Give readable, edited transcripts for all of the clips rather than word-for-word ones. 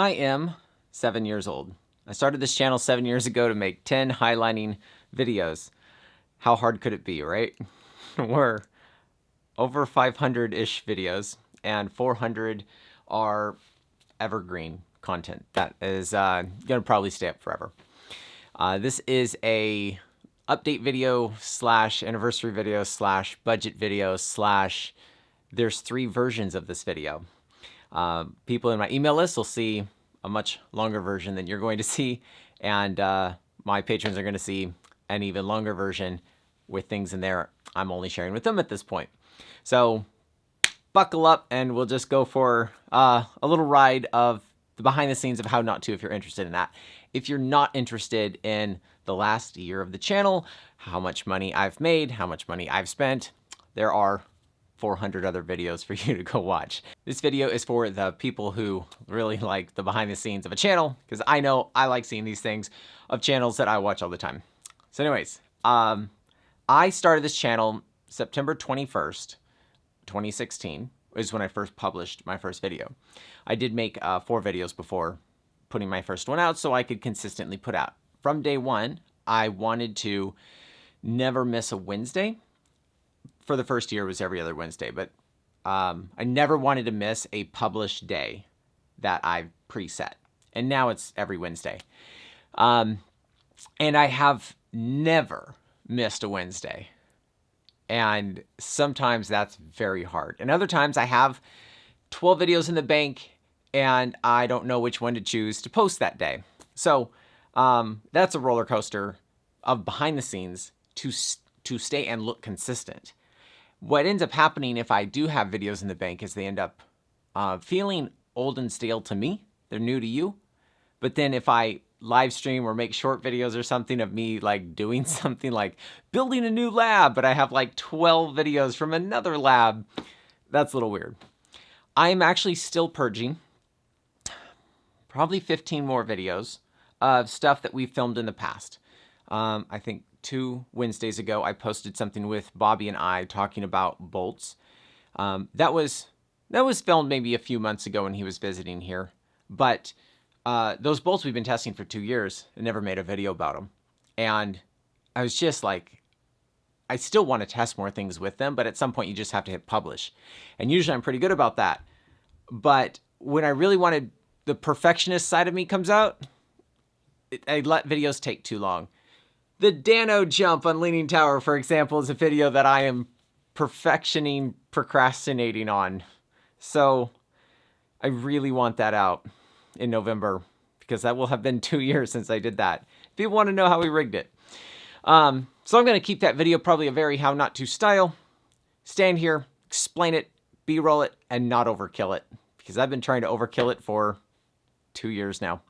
I am 7 years old. I started this channel 7 years ago to make 10 highlighting videos. How hard could it be, right? We're over 500-ish videos, and 400 are evergreen content. That is gonna probably stay up forever. This is a update video slash anniversary video slash budget video slash there's 3 versions of this video. People in my email list will see a much longer version than you're going to see, and my patrons are going to see an even longer version with things in there I'm only sharing with them at this point. So buckle up and we'll just go for a little ride of the behind the scenes of how not to if you're interested in that. If you're not interested in the last year of the channel, how much money I've made, how much money I've spent, there are 400 other videos for you to go watch. This video is for the people who really like the behind the scenes of a channel, because I know I like seeing these things of channels that I watch all the time. So anyways, I started this channel September 21st, 2016 is when I first published my first video. I did make 4 videos before putting my first one out so I could consistently put out. From day one, I wanted to never miss a Wednesday. For the first year, it was every other Wednesday, but I never wanted to miss a published day that I've preset. And now it's every Wednesday. And I have never missed a Wednesday. And sometimes that's very hard. And other times I have 12 videos in the bank and I don't know which one to choose to post that day. So that's a roller coaster of behind the scenes to stay and look consistent. What ends up happening if I do have videos in the bank is they end up feeling old and stale to me. They're new to you. But then if I live stream or make short videos or something of me like doing something like building a new lab, but I have like 12 videos from another lab, that's a little weird. I'm actually still purging probably 15 more videos of stuff that we filmed in the past. I think 2 Wednesdays ago, I posted something with Bobby and I talking about bolts. That was filmed maybe a few months ago when he was visiting here. But those bolts we've been testing for 2 years and never made a video about them. And I was just like, I still want to test more things with them, but at some point you just have to hit publish. And usually I'm pretty good about that. But when I really wanted the perfectionist side of me comes out, I let videos take too long. The Dano jump on Leaning Tower, for example, is a video that I am procrastinating on. So I really want that out in November because that will have been 2 years since I did that. If you want to know how we rigged it. So I'm going to keep that video probably a very how not to style. Stand here, explain it, B-roll it, and not overkill it. Because I've been trying to overkill it for 2 years now.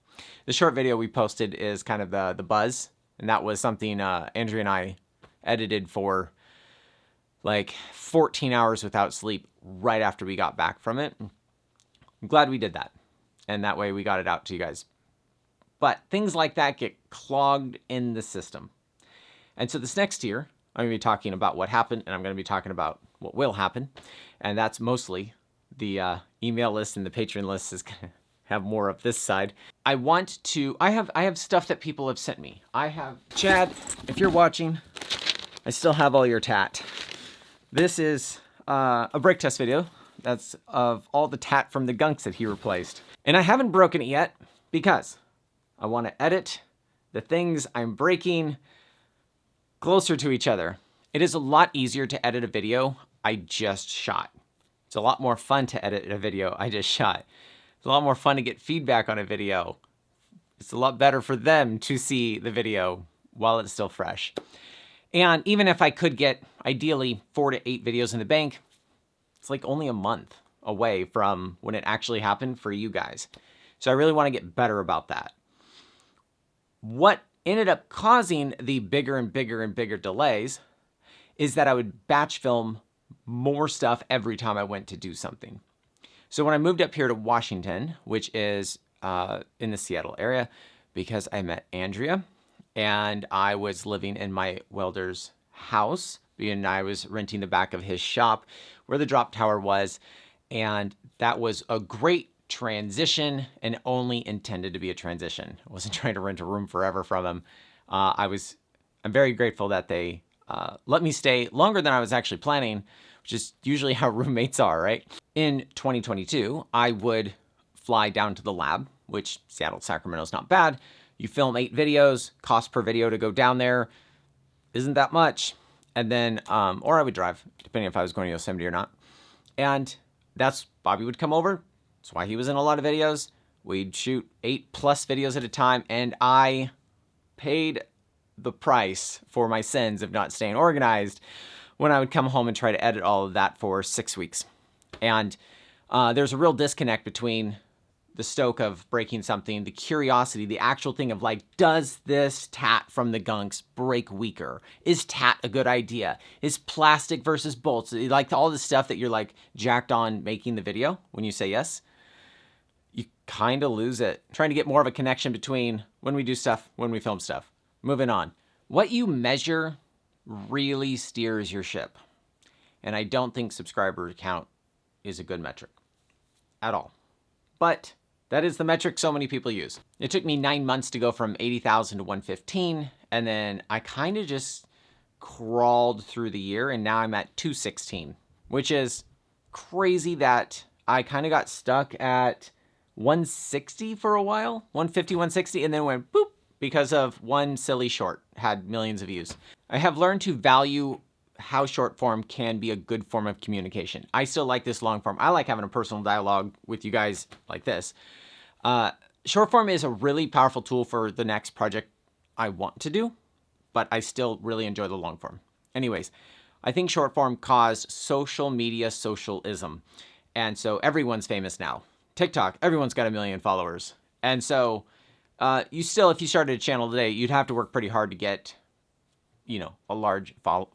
The short video we posted is kind of the buzz. And that was something Andrea and I edited for like 14 hours without sleep right after we got back from it. I'm glad we did that. And that way we got it out to you guys. But things like that get clogged in the system. And so this next year, I'm going to be talking about what happened, and I'm going to be talking about what will happen. And that's mostly the email list, and the Patreon list is going to have more of this side. I have stuff that people have sent me. I have, Chad, if you're watching, I still have all your tat. This is a brake test video. That's of all the tat from the gunks that he replaced. And I haven't broken it yet because I want to edit the things I'm breaking closer to each other. It is a lot easier to edit a video I just shot. It's a lot more fun to edit a video I just shot. It's a lot more fun to get feedback on a video. It's a lot better for them to see the video while it's still fresh. And even if I could get, ideally, 4 to 8 videos in the bank, it's like only a month away from when it actually happened for you guys. So I really want to get better about that. What ended up causing the bigger and bigger and bigger delays is that I would batch film more stuff every time I went to do something. So when I moved up here to Washington, which is in the Seattle area, because I met Andrea and I was living in my welder's house, and I was renting the back of his shop where the drop tower was, and that was a great transition and only intended to be a transition. I wasn't trying to rent a room forever from him. I'm very grateful that they let me stay longer than I was actually planning, which is usually how roommates are, right? In 2022, I would fly down to the lab, which Seattle, Sacramento is not bad. You film 8 videos, cost per video to go down there isn't that much. And then, or I would drive, depending if I was going to Yosemite or not. And that's, Bobby would come over. That's why he was in a lot of videos. We'd shoot 8+ videos at a time, and I paid the price for my sins of not staying organized when I would come home and try to edit all of that for 6 weeks. And there's a real disconnect between the stoke of breaking something, the curiosity, the actual thing of like, does this tat from the gunks break weaker? Is tat a good idea? Is plastic versus bolts? Like all the stuff that you're like jacked on making the video when you say yes, you kind of lose it. Trying to get more of a connection between when we do stuff, when we film stuff. Moving on. What you measure really steers your ship. And I don't think subscriber count is a good metric at all. But that is the metric so many people use. It took me 9 months to go from 80,000 to 115, and then I kind of just crawled through the year, and now I'm at 216, which is crazy that I kind of got stuck at 160 for a while, 150, 160, and then went boop because of one silly short, had millions of views. I have learned to value how short form can be a good form of communication. I still like this long form. I like having a personal dialogue with you guys like this. Short form is a really powerful tool for the next project I want to do, but I still really enjoy the long form. Anyways, I think short form caused social media socialism. And so everyone's famous now. TikTok, everyone's got 1 million followers. And so you still, if you started a channel today, you'd have to work pretty hard to get, a large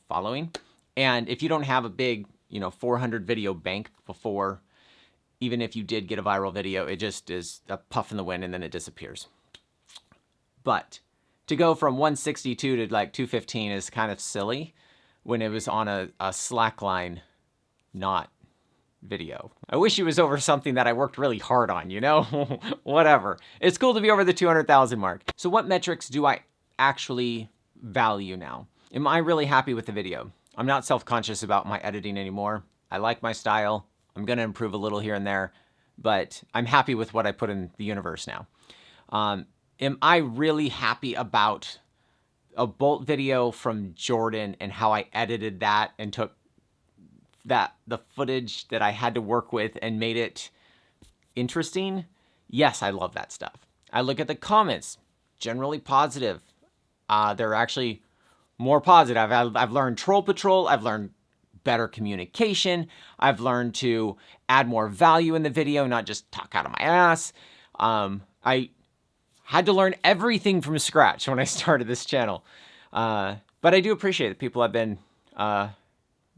following. And if you don't have a big, 400 video bank before, even if you did get a viral video, it just is a puff in the wind and then it disappears. But to go from 162 to like 215 is kind of silly when it was on a slackline, not video. I wish it was over something that I worked really hard on, whatever. It's cool to be over the 200,000 mark. So what metrics do I actually value now? Am I really happy with the video? I'm not self-conscious about my editing anymore. I like my style. I'm going to improve a little here and there, but I'm happy with what I put in the universe now. Am I really happy about a bolt video from Jordan and how I edited that and took the footage that I had to work with and made it interesting? Yes, I love that stuff. I look at the comments, generally positive. They're actually more positive. I've learned Troll Patrol. I've learned better communication. I've learned to add more value in the video, not just talk out of my ass. I had to learn everything from scratch when I started this channel. But I do appreciate that people have been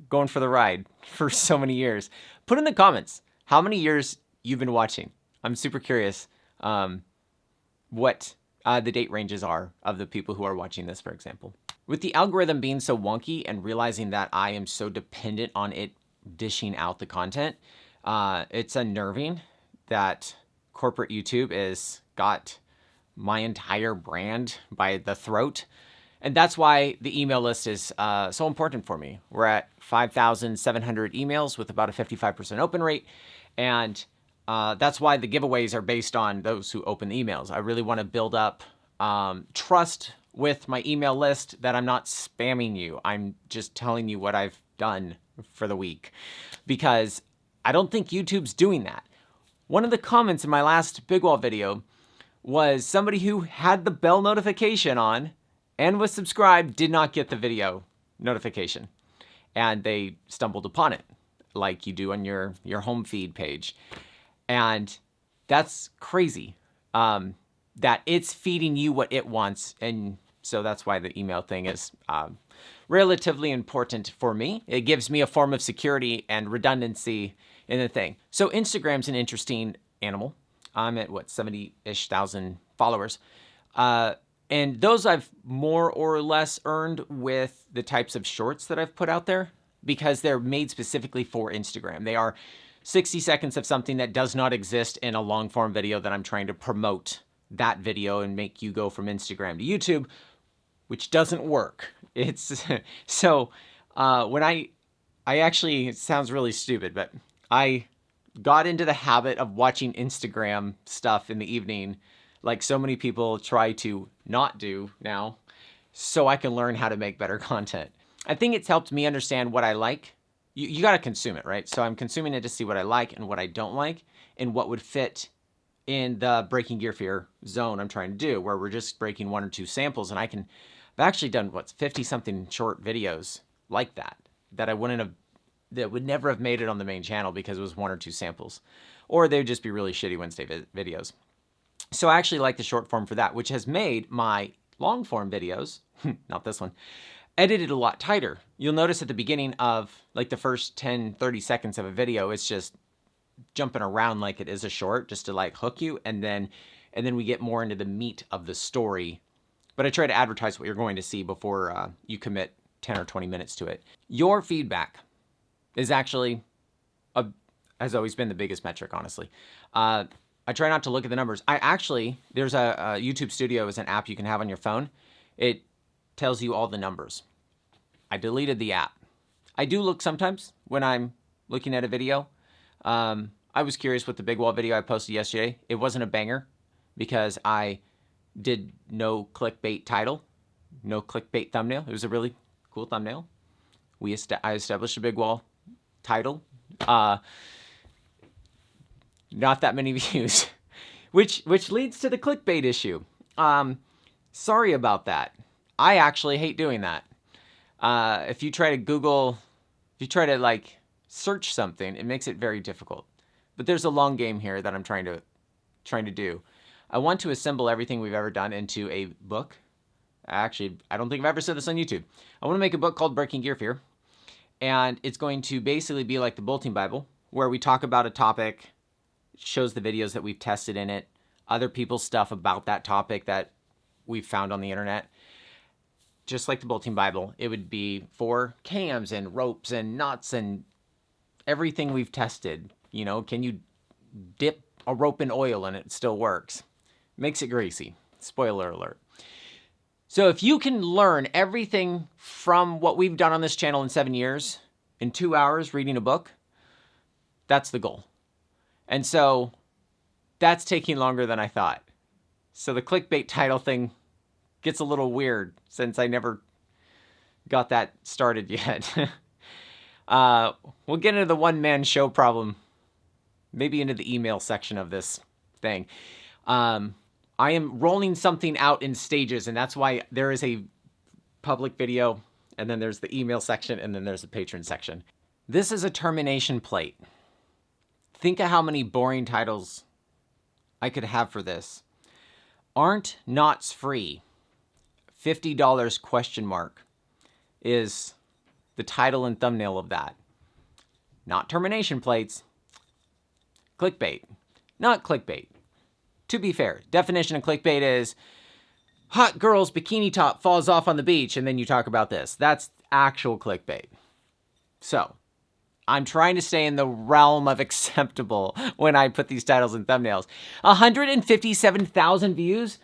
going for the ride for so many years. Put in the comments how many years you've been watching. I'm super curious what the date ranges are of the people who are watching this, for example. With the algorithm being so wonky and realizing that I am so dependent on it dishing out the content, it's unnerving that corporate YouTube has got my entire brand by the throat. And that's why the email list is so important for me. We're at 5,700 emails with about a 55% open rate. And that's why the giveaways are based on those who open the emails. I really want to build up trust with my email list that I'm not spamming you. I'm just telling you what I've done for the week, because I don't think YouTube's doing that. One of the comments in my last Big Wall video was somebody who had the bell notification on and was subscribed did not get the video notification. And they stumbled upon it like you do on your home feed page. And that's crazy. That it's feeding you what it wants. And so that's why the email thing is relatively important for me. It gives me a form of security and redundancy in the thing. So Instagram's an interesting animal. I'm at 70-ish thousand followers. And those I've more or less earned with the types of shorts that I've put out there because they're made specifically for Instagram. They are 60 seconds of something that does not exist in a long form video that I'm trying to promote that video and make you go from Instagram to YouTube, which doesn't work. It's so when I actually, it sounds really stupid, but I got into the habit of watching Instagram stuff in the evening, like so many people try to not do now, so I can learn how to make better content. I think it's helped me understand what I like. You got to consume it, right? So I'm consuming it to see what I like and what I don't like and what would fit in the breaking gear fear zone I'm trying to do, where we're just breaking 1 or 2 samples. And I've actually done 50 something short videos like that that would never have made it on the main channel because it was 1 or 2 samples, or they would just be really shitty Wednesday videos. So I actually like the short form for that, which has made my long form videos, not this one, edited a lot tighter. You'll notice at the beginning of like the first 10, 30 seconds of a video, it's just jumping around like it is a short just to like hook you. And then we get more into the meat of the story. But I try to advertise what you're going to see before you commit 10 or 20 minutes to it. Your feedback is actually, has always been the biggest metric, honestly. I try not to look at the numbers. There's a YouTube Studio is an app you can have on your phone. It tells you all the numbers. I deleted the app. I do look sometimes when I'm looking at a video. I was curious with the big wall video I posted yesterday. It wasn't a banger because I did no clickbait title, no clickbait thumbnail. It was a really cool thumbnail. I established a big wall title. Not that many views, which leads to the clickbait issue. Sorry about that. I actually hate doing that. If you try to like search something, it makes it very difficult. But there's a long game here that I'm trying to do. I want to assemble everything we've ever done into a book. Actually, I don't think I've ever said this on YouTube. I want to make a book called Breaking Gear Fear. And it's going to basically be like the Bolting Bible, where we talk about a topic, shows the videos that we've tested in it, other people's stuff about that topic that we've found on the internet. Just like the Bolting Bible, it would be for cams and ropes and nuts and everything we've tested. You know, can you dip a rope in oil and it still works? Makes it greasy. Spoiler alert. So if you can learn everything from what we've done on this channel in 7 years, in 2 hours reading a book, that's the goal. And so that's taking longer than I thought. So the clickbait title thing gets a little weird since I never got that started yet. We'll get into the one-man show problem, maybe into the email section of this thing. I am rolling something out in stages, and that's why there is a public video, and then there's the email section, and then there's the patron section. This is a termination plate. Think of how many boring titles I could have for this. Aren't knots free? $50 question mark is the title and thumbnail of that. Not termination plates. Clickbait. Not clickbait. To be fair, definition of clickbait is hot girl's bikini top falls off on the beach and then you talk about this. That's actual clickbait. So, I'm trying to stay in the realm of acceptable when I put these titles and thumbnails. 157,000 views?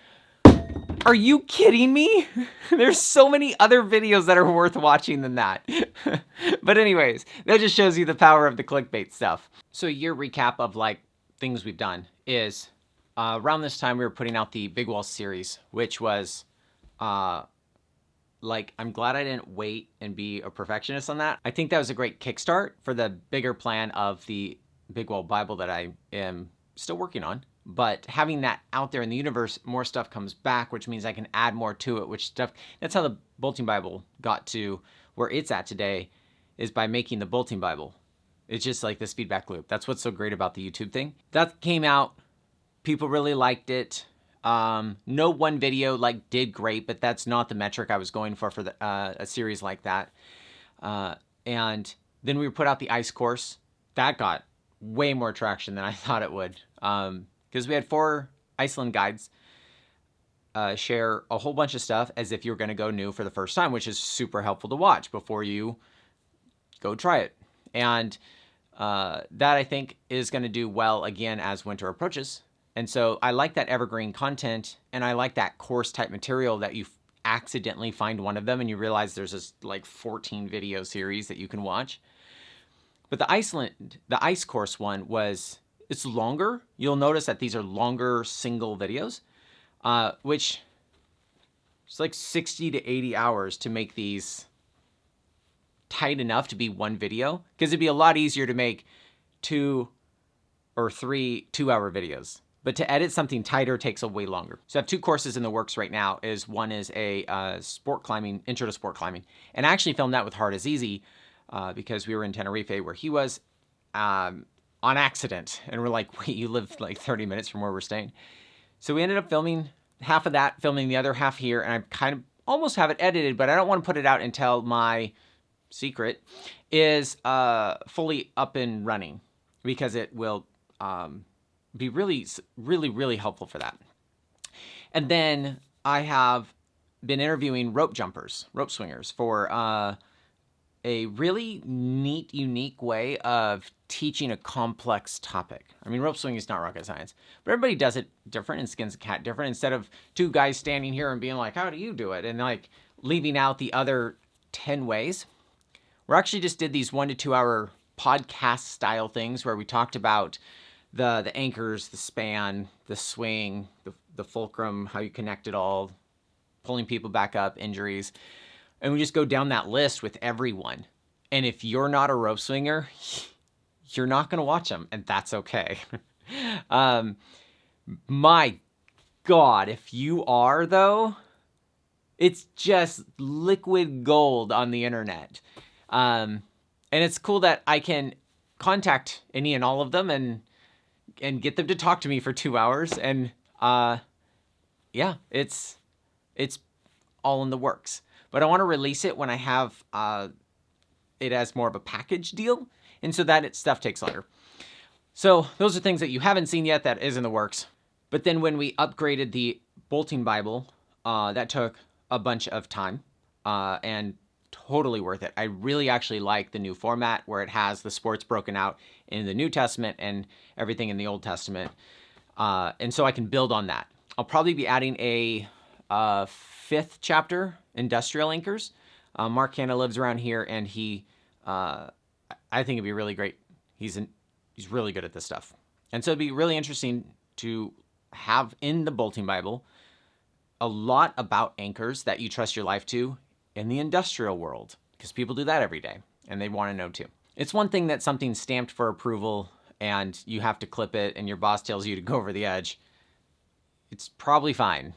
Are you kidding me? There's so many other videos that are worth watching than that. But anyways, that just shows you the power of the clickbait stuff. So a year recap of like things we've done is around this time we were putting out the Big Wall series, which was like, I'm glad I didn't wait and be a perfectionist on that. I think that was a great kickstart for the bigger plan of the Big Wall Bible that I am still working on. But having that out there in the universe, more stuff comes back, which means I can add more to it, that's how the Bolting Bible got to where it's at today, is by making the Bolting Bible. It's just like this feedback loop. That's what's so great about the YouTube thing. That came out, people really liked it. No one video like did great, but that's not the metric I was going for the, a series like that. And then we put out the ice course. That got way more traction than I thought it would. Because we had 4 Iceland guides share a whole bunch of stuff as if you're going to go new for the first time, which is super helpful to watch before you go try it. And that I think is going to do well again as winter approaches. And so I like that evergreen content, and I like that course type material that you accidentally find one of them and you realize there's this like 14 video series that you can watch. But the ice course one it's longer. You'll notice that these are longer single videos, which it's like 60 to 80 hours to make these tight enough to be one video, because it'd be a lot easier to make 2 or 3 2-hour videos. But to edit something tighter takes a way longer. So I have 2 courses in the works right now. One is a sport climbing, intro to sport climbing. And I actually filmed that with Hard as Easy because we were in Tenerife where he was on accident. And we're like, wait, you live like 30 minutes from where we're staying. So we ended up filming half of that, filming the other half here. And I kind of almost have it edited, but I don't want to put it out until my secret is fully up and running, because it will be really, really, really helpful for that. And then I have been interviewing rope swingers for a really neat, unique way of teaching a complex topic. I mean, rope swinging is not rocket science, but everybody does it different and skins a cat different. Instead of 2 guys standing here and being like, how do you do it? And like leaving out the other 10 ways. We actually just did these 1 to 2 hour podcast style things where we talked about the anchors, the span, the swing, the fulcrum, how you connect it all, pulling people back up, injuries. And we just go down that list with everyone. And if you're not a rope swinger, you're not going to watch them, and that's okay. My God, if you are, though, it's just liquid gold on the internet. And it's cool that I can contact any and all of them and get them to talk to me for 2 hours. And yeah, it's all in the works. But I want to release it when I have it as more of a package deal. And so that stuff takes longer. So those are things that you haven't seen yet that is in the works. But then when we upgraded the Bolting Bible, that took a bunch of time and totally worth it. I really actually like the new format where it has the sports broken out in the New Testament and everything in the Old Testament. And so I can build on that. I'll probably be adding a 5th chapter, Industrial Anchors. Mark Hanna lives around here, and he, I think it'd be really great. He's really good at this stuff. And so it'd be really interesting to have in the Bolting Bible a lot about anchors that you trust your life to in the industrial world, because people do that every day and they want to know too. It's one thing that something's stamped for approval and you have to clip it and your boss tells you to go over the edge. It's probably fine,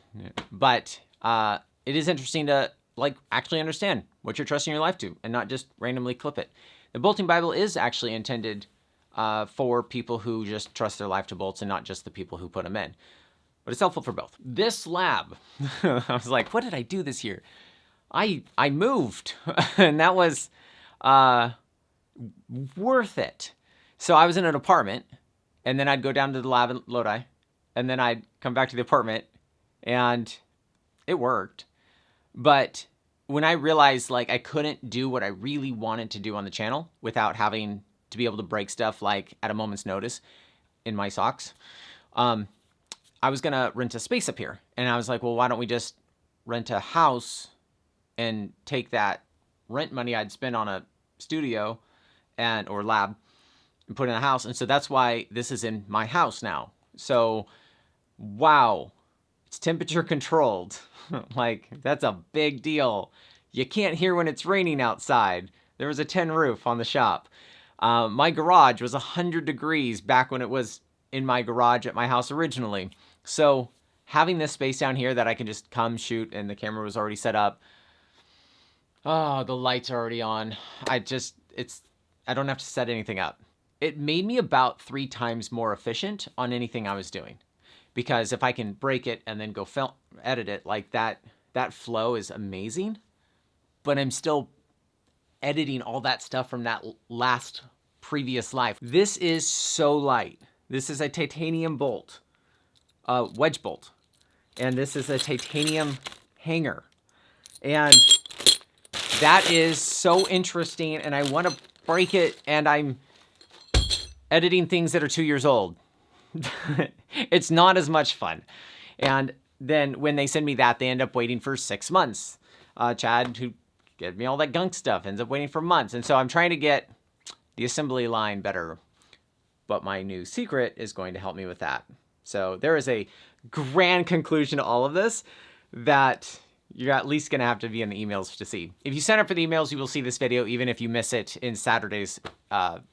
but it is interesting to actually understand what you're trusting your life to and not just randomly clip it. The Bolting Bible is actually intended for people who just trust their life to bolts and not just the people who put them in. But it's helpful for both. This lab, I was like, what did I do this year? I moved, and that was worth it. So I was in an apartment, and then I'd go down to the lab in Lodi, and then I'd come back to the apartment, and it worked. But when I realized I couldn't do what I really wanted to do on the channel without having to be able to break stuff at a moment's notice in my socks, I was going to rent a space up here. And I was like, well, why don't we just rent a house and take that rent money I'd spend on a studio or lab and put it in a house. And so that's why this is in my house now. So, wow, it's temperature controlled. That's a big deal. You can't hear when it's raining outside. There was a tin roof on the shop. My garage was 100 degrees back when it was in my garage at my house originally. So having this space down here that I can just come shoot and the camera was already set up. Oh, the lights are already on. I don't have to set anything up. It made me about 3 times more efficient on anything I was doing. Because if I can break it and then go edit it that flow is amazing. But I'm still editing all that stuff from that last previous life. This is so light. This is a titanium bolt, wedge bolt. And this is a titanium hanger. And that is so interesting, and I want to break it, and I'm editing things that are 2 years old. It's not as much fun. And then when they send me that, they end up waiting for 6 months. Chad, who gave me all that gunk stuff, ends up waiting for months. And so I'm trying to get the assembly line better. But my new secret is going to help me with that. So there is a grand conclusion to all of this that you're at least going to have to be in the emails to see. If you sign up for the emails, you will see this video, even if you miss it in Saturday's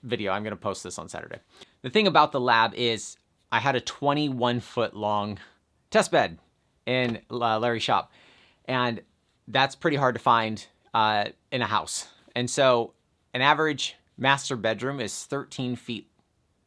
video. I'm going to post this on Saturday. The thing about the lab is I had a 21-foot long test bed in Larry's shop. And that's pretty hard to find in a house. And so an average master bedroom is 13 feet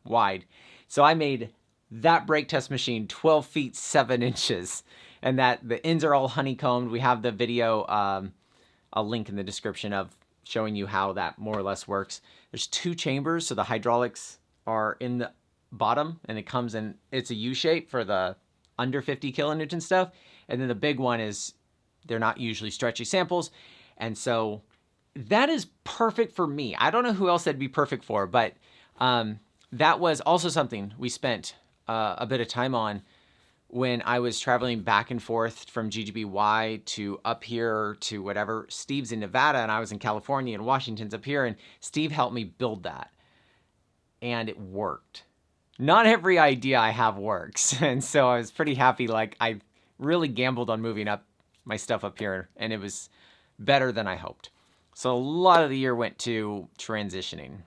wide. So I made that brake test machine 12 feet 7 inches, and that the ends are all honeycombed. We have the video, I'll link in the description, of showing you how that more or less works. There's 2 chambers, so the hydraulics are in the bottom, and it comes in, it's a U shape for the under 50 kilonewton stuff. And then the big one is, they're not usually stretchy samples. And so that is perfect for me. I don't know who else that'd be perfect for, but that was also something we spent a bit of time on when I was traveling back and forth from GGBY to up here to whatever. Steve's in Nevada and I was in California, and Washington's up here, and Steve helped me build that. And it worked. Not every idea I have works. And so I was pretty happy. Like, I really gambled on moving up my stuff up here, and it was better than I hoped. So a lot of the year went to transitioning.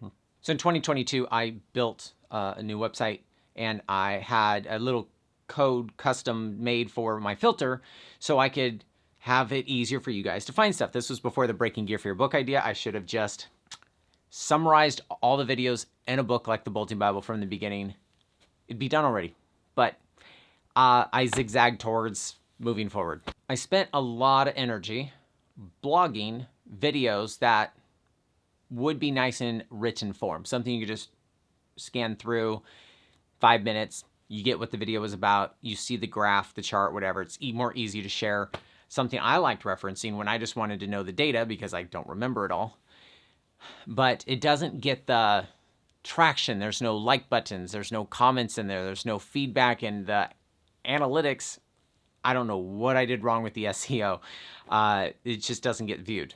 So in 2022, I built a new website, and I had a little code custom made for my filter so I could have it easier for you guys to find stuff. This was before the breaking gear for your book idea. I should have just summarized all the videos in a book like the Bolting Bible from the beginning. It'd be done already. But I zigzagged towards moving forward. I spent a lot of energy blogging videos that would be nice in written form. Something you could just scan through, 5 minutes. You get what the video was about. You see the graph, the chart, whatever. It's more easy to share. Something I liked referencing when I just wanted to know the data because I don't remember it all. But it doesn't get the traction. There's no like buttons. There's no comments in there. There's no feedback in the analytics. I don't know what I did wrong with the SEO. It just doesn't get viewed.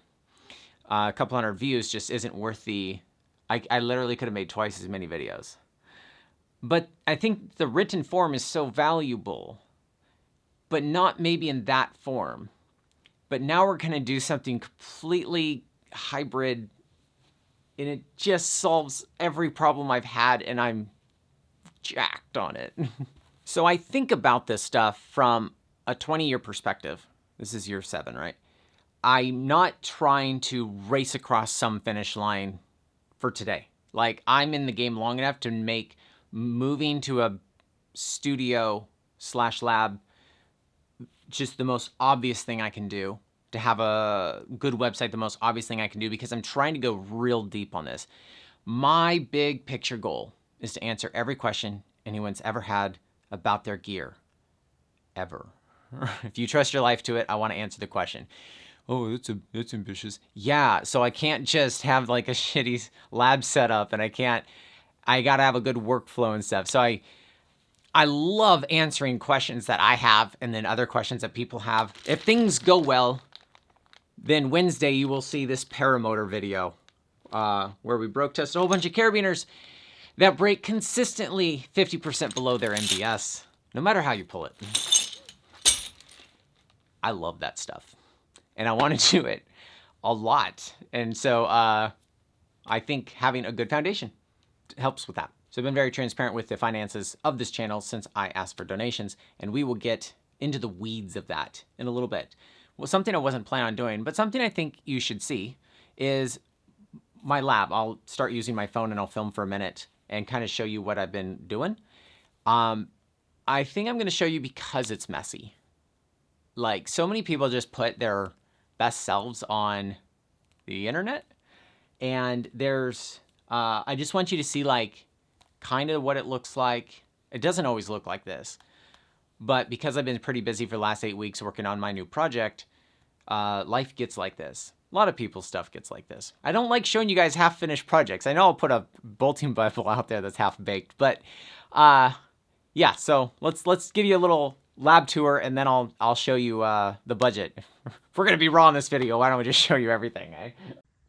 A couple hundred views just isn't worth the... I literally could have made twice as many videos. But I think the written form is so valuable, but not maybe in that form. But now we're going to do something completely hybrid, and it just solves every problem I've had, and I'm jacked on it. So I think about this stuff from a 20-year perspective. This is year 7, right? I'm not trying to race across some finish line for today. Like, I'm in the game long enough to make moving to a studio/lab just the most obvious thing I can do. To have a good website, the most obvious thing I can do, because I'm trying to go real deep on this. My big picture goal is to answer every question anyone's ever had about their gear. Ever. If you trust your life to it, I want to answer the question. Oh, that's ambitious. Yeah, so I can't just have like a shitty lab setup, and I gotta have a good workflow and stuff. So I love answering questions that I have and then other questions that people have. If things go well, then Wednesday you will see this paramotor video where we broke tested a whole bunch of carabiners that break consistently 50% below their MBS, no matter how you pull it. I love that stuff. And I want to do it a lot. And so I think having a good foundation helps with that. So I've been very transparent with the finances of this channel since I asked for donations, and we will get into the weeds of that in a little bit. Well, something I wasn't planning on doing, but something I think you should see is my lab. I'll start using my phone and I'll film for a minute and kind of show you what I've been doing. I think I'm going to show you because it's messy. Like, so many people just put their best selves on the internet, and there's I just want you to see like kind of what it looks like. It doesn't always look like this, but because I've been pretty busy for the last 8 weeks working on my new project, life gets like this. A lot of people's stuff gets like this. I don't like showing you guys half-finished projects. I know I'll put a bolting bible out there that's half-baked, but yeah, so let's give you a little lab tour, and then I'll show you the budget. If we're gonna be raw in this video, why don't we just show you everything, eh?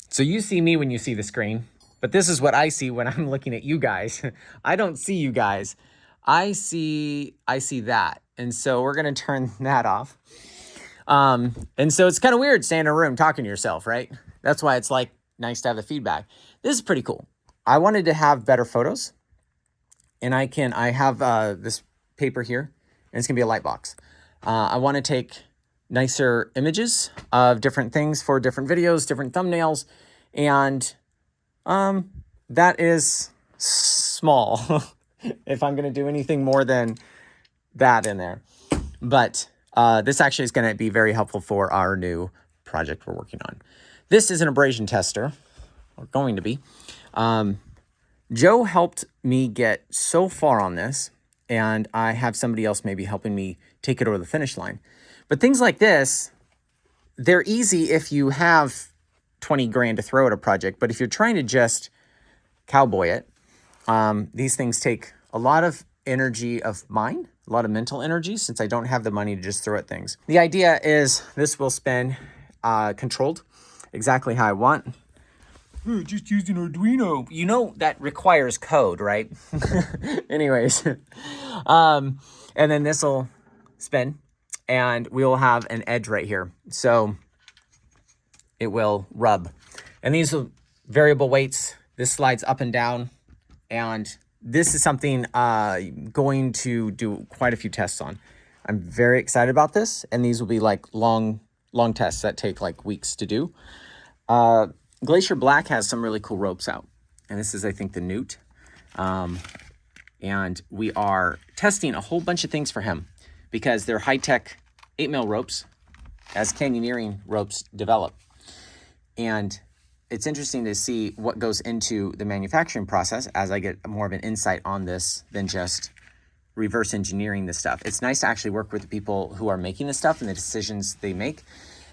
So you see me when you see the screen, but this is what I see when I'm looking at you guys. I don't see you guys. I see that, and so we're gonna turn that off. And so it's kind of weird staying in a room talking to yourself, right? That's why it's like nice to have the feedback. This is pretty cool. I wanted to have better photos, and I have this paper here, and it's gonna be a light box. I want to take nicer images of different things for different videos, different thumbnails, and that is small if I'm gonna do anything more than that in there. But this actually is going to be very helpful for our new project we're working on. This is an abrasion tester, or going to be. Joe helped me get so far on this, and I have somebody else maybe helping me take it over the finish line. But things like this, they're easy if you have 20 grand to throw at a project. But if you're trying to just cowboy it, these things take a lot of energy of mine, a lot of mental energy, since I don't have the money to just throw at things. The idea is this will spin controlled exactly how I want. Just using Arduino. You know that requires code, right? Anyways. And then this will spin, and we'll have an edge right here. So it will rub. And these are variable weights. This slides up and down, and this is something I'm going to do quite a few tests on. I'm very excited about this, and these will be like long tests that take like weeks to do. Glacier Black has some really cool ropes out, and this is, I think, the Newt. And we are testing a whole bunch of things for him because they're high-tech 8mm ropes as canyoneering ropes develop. And it's interesting to see what goes into the manufacturing process as I get more of an insight on this than just reverse engineering this stuff. It's nice to actually work with the people who are making this stuff and the decisions they make.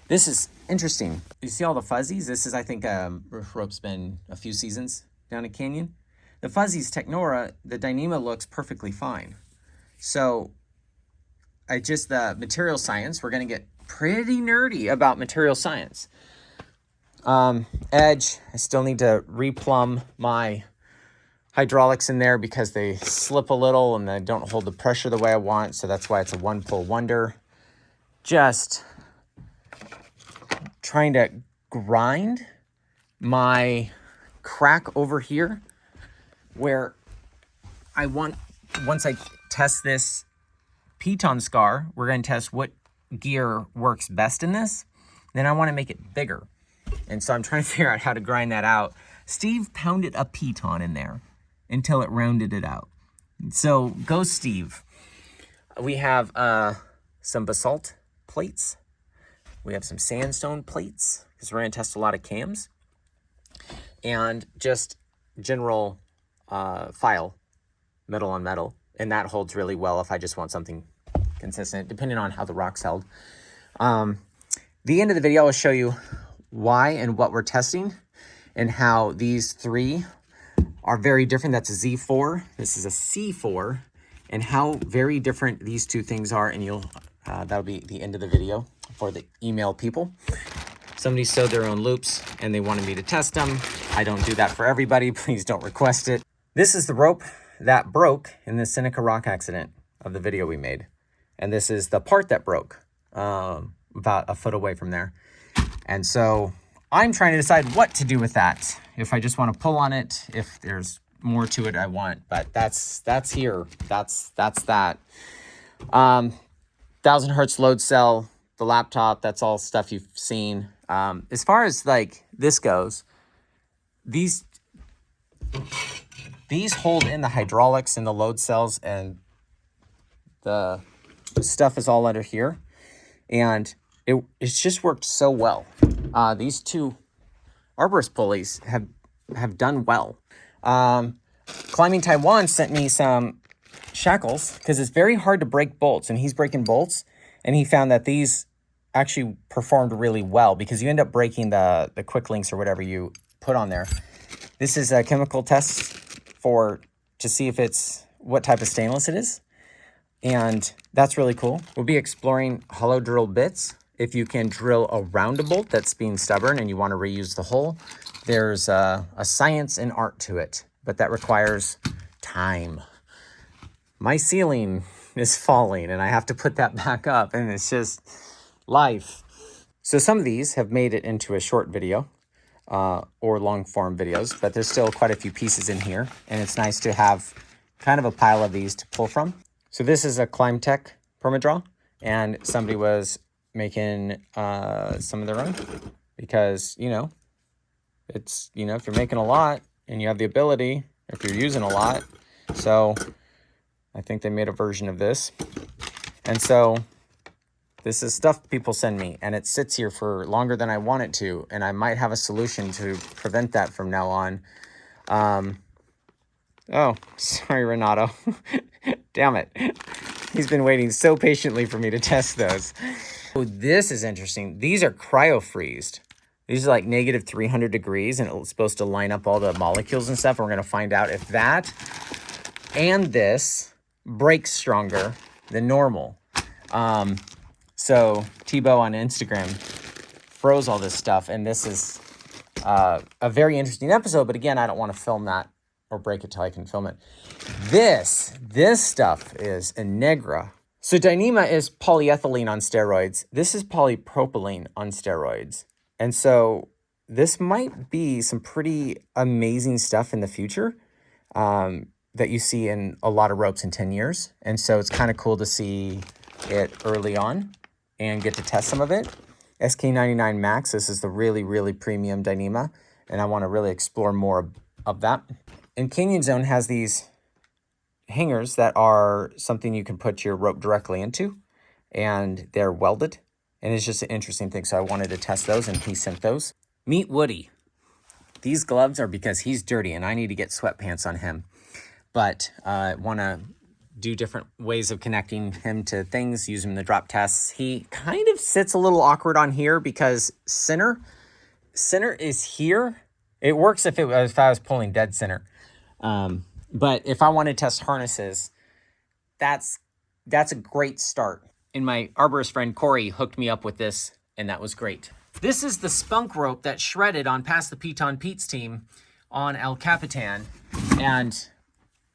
This is interesting. You see all the fuzzies? This is, I think, rope's been a few seasons down at Canyon. The fuzzies, Technora, the Dyneema looks perfectly fine. So the material science, we're going to get pretty nerdy about material science. Edge, I still need to replumb my hydraulics in there because they slip a little and they don't hold the pressure the way I want. So that's why it's a one pull wonder. Just trying to grind my crack over here where I want, once I test this piton scar, we're going to test what gear works best in this. Then I want to make it bigger. And so I'm trying to figure out how to grind that out. Steve pounded a piton in there until it rounded it out. So go Steve. We have some basalt plates. We have some sandstone plates because we're going to test a lot of cams. And just general file, metal on metal. And that holds really well if I just want something consistent, depending on how the rock's held. The end of the video, I'll show you why and what we're testing and how these three are very different. That's a Z4. This is a C4, and how very different these two things are. And you'll that'll be the end of the video for the email people. Somebody sewed their own loops and they wanted me to test them. I don't do that for everybody. Please don't request it. This is the rope that broke in the Seneca Rock accident of the video we made. And this is the part that broke about a foot away from there. And so I'm trying to decide what to do with that. If I just want to pull on it, if there's more to it I want, but that's here. That's that. 1000 hertz load cell, the laptop, that's all stuff you've seen. As far as like this goes, these hold in the hydraulics and the load cells, and the stuff is all under here. And it's just worked so well. These two arborist pulleys have done well. Climbing Taiwan sent me some shackles because it's very hard to break bolts, and he's breaking bolts, and he found that these actually performed really well because you end up breaking the quick links or whatever you put on there. This is a chemical test to see if it's what type of stainless it is. And that's really cool. We'll be exploring hollow drill bits. If you can drill around a bolt that's being stubborn and you want to reuse the hole, there's a science and art to it, but that requires time. My ceiling is falling and I have to put that back up, and it's just life. So some of these have made it into a short video or long form videos, but there's still quite a few pieces in here, and it's nice to have kind of a pile of these to pull from. So this is a Climbtech Permadraw, and somebody was making some of their own because, it's, if you're making a lot and you have the ability, if you're using a lot. So I think they made a version of this. And so this is stuff people send me, and it sits here for longer than I want it to, and I might have a solution to prevent that from now on. Oh, sorry, Renato. Damn it. He's been waiting so patiently for me to test those. Oh, this is interesting. These are cryo-freezed. These are like negative 300 degrees, and it's supposed to line up all the molecules and stuff. We're going to find out if that and this breaks stronger than normal. So Tebow on Instagram froze all this stuff, and this is a very interesting episode. But again, I don't want to film that or break it till I can film it. This stuff is Innegra. So Dyneema is polyethylene on steroids. This is polypropylene on steroids. And so this might be some pretty amazing stuff in the future that you see in a lot of ropes in 10 years. And so it's kind of cool to see it early on and get to test some of it. SK99 Max, this is the really, really premium Dyneema, and I want to really explore more of that. And Canyon Zone has these hangers that are something you can put your rope directly into, and they're welded, and it's just an interesting thing. So I wanted to test those, and he sent those. Meet Woody. These gloves are because he's dirty, and I need to get sweatpants on him. But I want to do different ways of connecting him to things, use him in the drop tests. He kind of sits a little awkward on here because center is here. It works if I was pulling dead center. But if I want to test harnesses, that's a great start. And my arborist friend Corey hooked me up with this, and that was great. This is the spunk rope that shredded on Pass the Piton Pete's team on El Capitan, and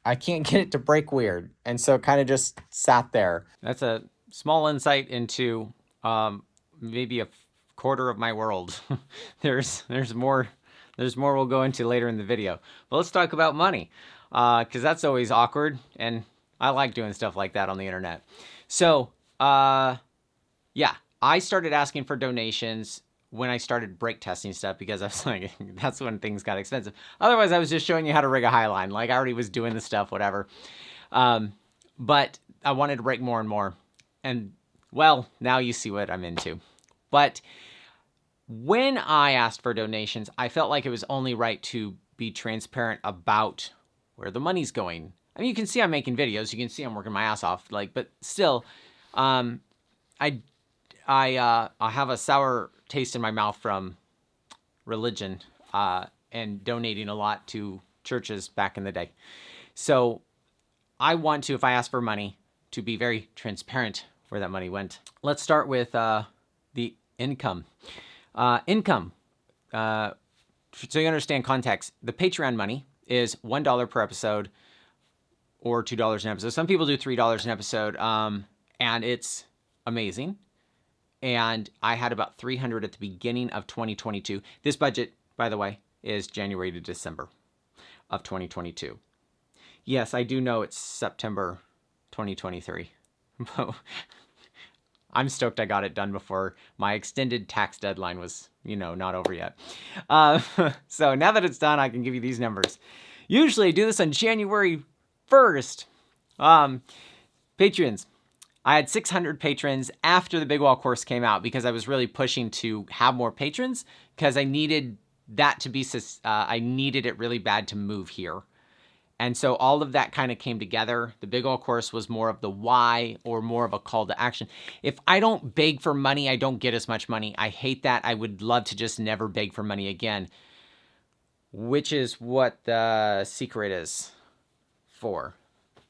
I can't get it to break weird, and so it kind of just sat there. That's a small insight into maybe a quarter of my world. There's more we'll go into later in the video. But let's talk about money, because that's always awkward, and I like doing stuff like that on the internet. So, yeah, I started asking for donations when I started brake testing stuff, because I was like, that's when things got expensive. Otherwise, I was just showing you how to rig a Highline. Like, I already was doing the stuff, whatever. But I wanted to break more and more. And, well, now you see what I'm into. But when I asked for donations, I felt like it was only right to be transparent about where the money's going. I mean, you can see I'm making videos. You can see I'm working my ass off. Like, but still, I have a sour taste in my mouth from religion and donating a lot to churches back in the day. So I want to, if I ask for money, to be very transparent where that money went. Let's start with the income. So you understand context. The Patreon money is $1 per episode or $2 an episode. Some people do $3 an episode, and it's amazing. And I had about 300 at the beginning of 2022. This budget, by the way, is January to December of 2022. Yes, I do know it's September 2023. I'm stoked I got it done before my extended tax deadline was, not over yet. So now that it's done, I can give you these numbers. Usually I do this on January 1st. Patrons. I had 600 patrons after the Big Wall course came out because I was really pushing to have more patrons because I needed that to be, I needed it really bad to move here. And so all of that kind of came together. The Big Ol' course was more of the why, or more of a call to action. If I don't beg for money, I don't get as much money. I hate that. I would love to just never beg for money again, which is what the secret is for,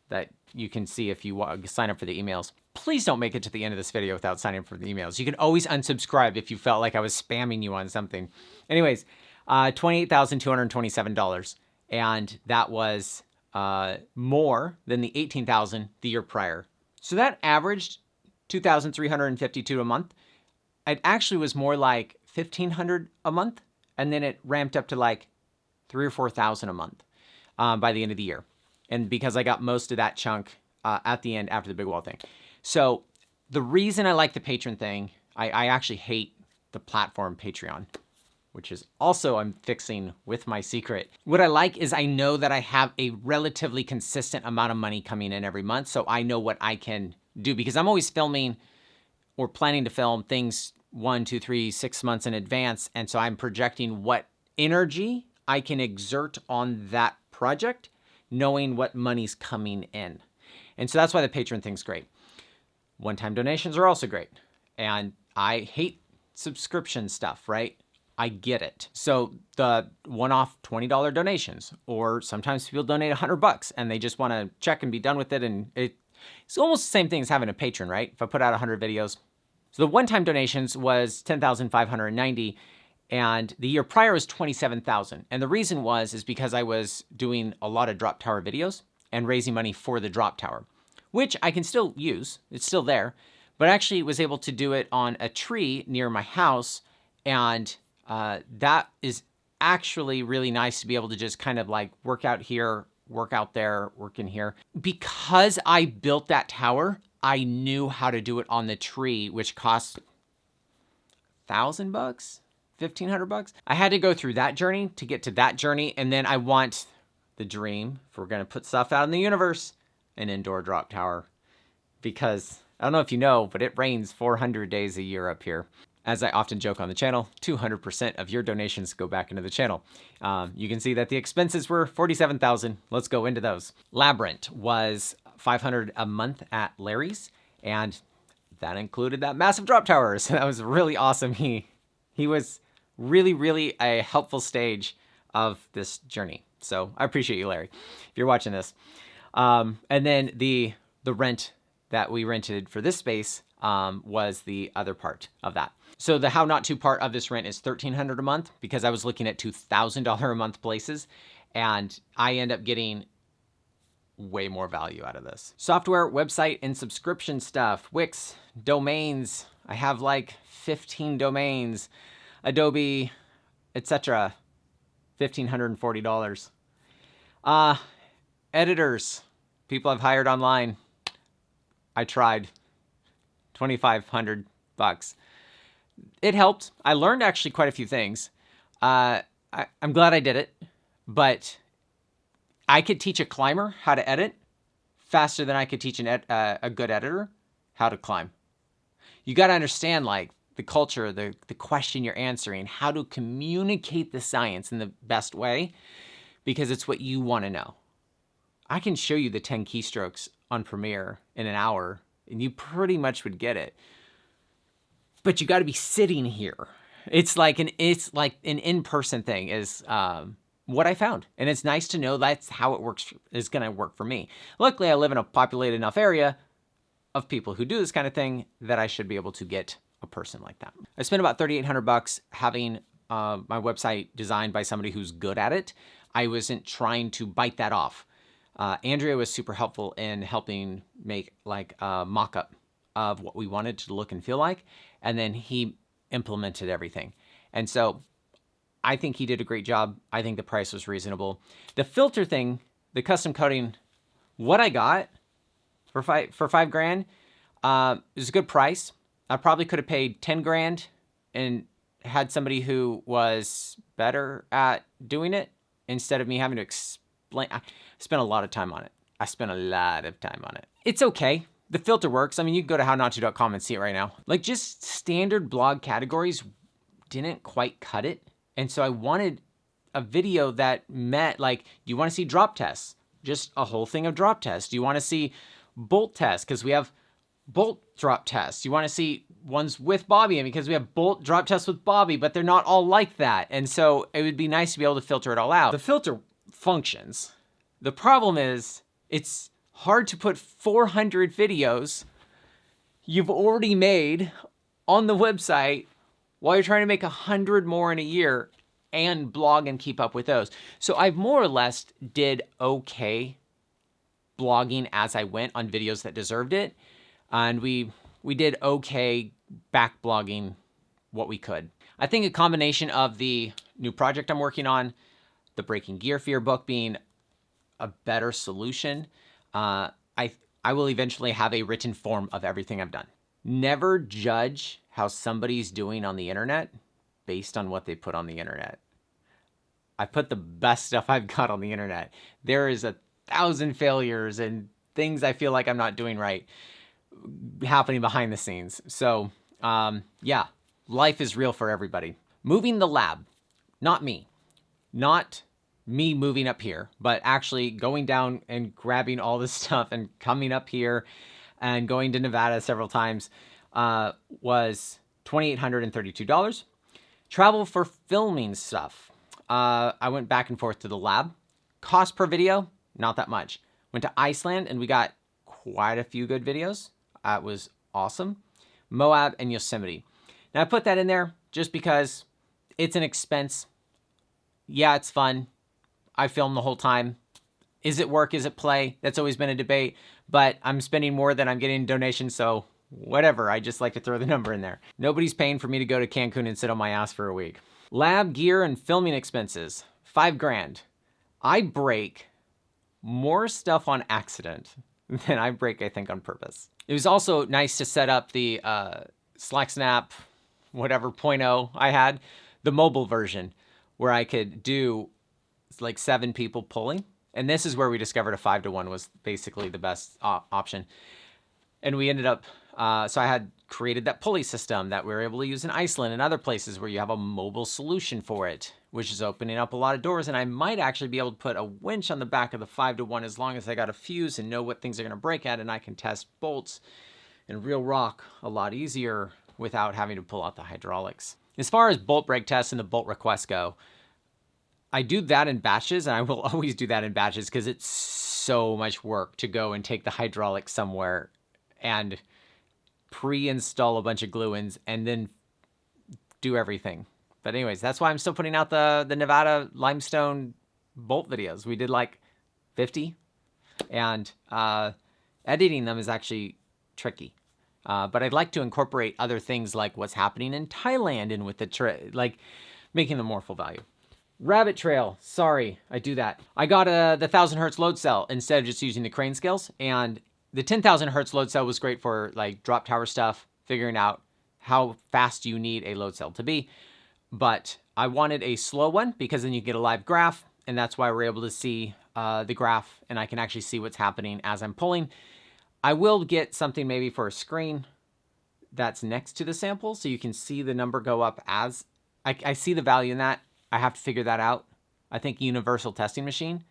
that you can see if you sign up for the emails. Please don't make it to the end of this video without signing up for the emails. You can always unsubscribe if you felt like I was spamming you on something. Anyways, $28,227. And that was more than the $18,000 the year prior. So that averaged $2,352 a month. It actually was more like $1,500 a month, and then it ramped up to like $3,000 or $4,000 a month by the end of the year. And because I got most of that chunk at the end after the Big Wall thing. So the reason I like the patron thing, I actually hate the platform Patreon, which is also I'm fixing with my secret. What I like is I know that I have a relatively consistent amount of money coming in every month, so I know what I can do, because I'm always filming or planning to film things 1, 2, 3, 6 months in advance, and so I'm projecting what energy I can exert on that project, knowing what money's coming in. And so that's why the Patreon thing's great. One-time donations are also great. And I hate subscription stuff, right? I get it. So the one-off $20 donations, or sometimes people donate $100 and they just want to check and be done with it. And it's almost the same thing as having a patron, right? If I put out 100 videos. So the one-time donations was $10,590, and the year prior was $27,000. And the reason is because I was doing a lot of drop tower videos and raising money for the drop tower, which I can still use. It's still there, but actually was able to do it on a tree near my house. And that is actually really nice to be able to just kind of like work out here, work out there, work in here. Because I built that tower, I knew how to do it on the tree, which cost $1,000, $1,500. I had to go through that journey to get to that journey. And then I want the dream, if we're going to put stuff out in the universe, an indoor drop tower. Because I don't know if you know, but it rains 400 days a year up here. As I often joke on the channel, 200% of your donations go back into the channel. You can see that the expenses were $47,000. Let's go into those. Labyrinth was $500 a month at Larry's, and that included that massive drop tower. So that was really awesome. He was really a helpful stage of this journey. So I appreciate you, Larry, if you're watching this. And then the rent that we rented for this space was the other part of that. So the how not to part of this rent is $1,300 a month, because I was looking at $2,000 a month places, and I end up getting way more value out of this. Software, website, and subscription stuff, Wix, domains. I have like 15 domains, Adobe, etc. $1,540. Editors, people I've hired online. I tried. $2,500. It helped. I learned actually quite a few things. I'm glad I did it, but I could teach a climber how to edit faster than I could teach a good editor how to climb. You got to understand like the culture, the question you're answering, how to communicate the science in the best way, because it's what you want to know. I can show you the 10 keystrokes on Premiere in an hour, and you pretty much would get it. But you got to be sitting here. It's like an in-person thing is what I found. And it's nice to know that's how it works, is going to work for me. Luckily, I live in a populated enough area of people who do this kind of thing that I should be able to get a person like that. I spent about $3,800 having my website designed by somebody who's good at it. I wasn't trying to bite that off. Andrea was super helpful in helping make like a mock-up of what we wanted to look and feel like. And then he implemented everything. And so I think he did a great job. I think the price was reasonable. The filter thing, the custom coding, what I got for $5,000 is a good price. I probably could have paid $10,000 and had somebody who was better at doing it instead of me having to explain. I spent a lot of time on it. It's okay. The filter works. I mean, you can go to hownoto.com and see it right now. Like just standard blog categories didn't quite cut it. And so I wanted a video that met like, you want to see drop tests? just a whole thing of drop tests? Do you want to see bolt tests? Because we have bolt drop tests. You want to see ones with Bobby, and because we have bolt drop tests with Bobby, but they're not all like that. And so it would be nice to be able to filter it all out. The filter functions. The problem is it's hard to put 400 videos you've already made on the website while you're trying to make 100 more in a year and blog and keep up with those. So I've more or less did okay blogging as I went on videos that deserved it. And we did okay back blogging what we could. I think a combination of the new project I'm working on, the Breaking Gear Fear book being a better solution, I will eventually have a written form of everything I've done. Never judge how somebody's doing on the internet based on what they put on the internet. I put the best stuff I've got on the internet. There is 1,000 failures and things I feel like I'm not doing right happening behind the scenes. So yeah, life is real for everybody. Moving the lab, not me moving up here, but actually going down and grabbing all this stuff and coming up here and going to Nevada several times was $2,832. Travel for filming stuff. I went back and forth to the lab. Cost per video, not that much. Went to Iceland and we got quite a few good videos. It was awesome. Moab and Yosemite. Now I put that in there just because it's an expense. Yeah, it's fun. I film the whole time. Is it work? Is it play? That's always been a debate, but I'm spending more than I'm getting in donations, so whatever. I just like to throw the number in there. Nobody's paying for me to go to Cancun and sit on my ass for a week. Lab gear and filming expenses, $5,000. I break more stuff on accident than I break, I think, on purpose. It was also nice to set up the SlackSnap, whatever, 0.0 I had, the mobile version, where I could do like 7 people pulling. And this is where we discovered a 5-to-1 was basically the best option. And we ended up, so I had created that pulley system that we were able to use in Iceland and other places where you have a mobile solution for it, which is opening up a lot of doors. And I might actually be able to put a winch on the back of the 5-to-1 as long as I got a fuse and know what things are going to break at, and I can test bolts and real rock a lot easier without having to pull out the hydraulics. As far as bolt break tests and the bolt requests go, I do that in batches, and I will always do that in batches because it's so much work to go and take the hydraulics somewhere and pre-install a bunch of glue-ins and then do everything. But anyways, that's why I'm still putting out the Nevada limestone bolt videos. We did like 50, and editing them is actually tricky. But I'd like to incorporate other things like what's happening in Thailand and with the like making them more full value. Rabbit trail, sorry, I do that. I got the 1,000 hertz load cell instead of just using the crane scales, and the 10,000 hertz load cell was great for like drop tower stuff, figuring out how fast you need a load cell to be. But I wanted a slow one because then you get a live graph, and that's why we're able to see the graph, and I can actually see what's happening as I'm pulling. I will get something maybe for a screen that's next to the sample so you can see the number go up as I see the value in that. I have to figure that out. I think universal testing machine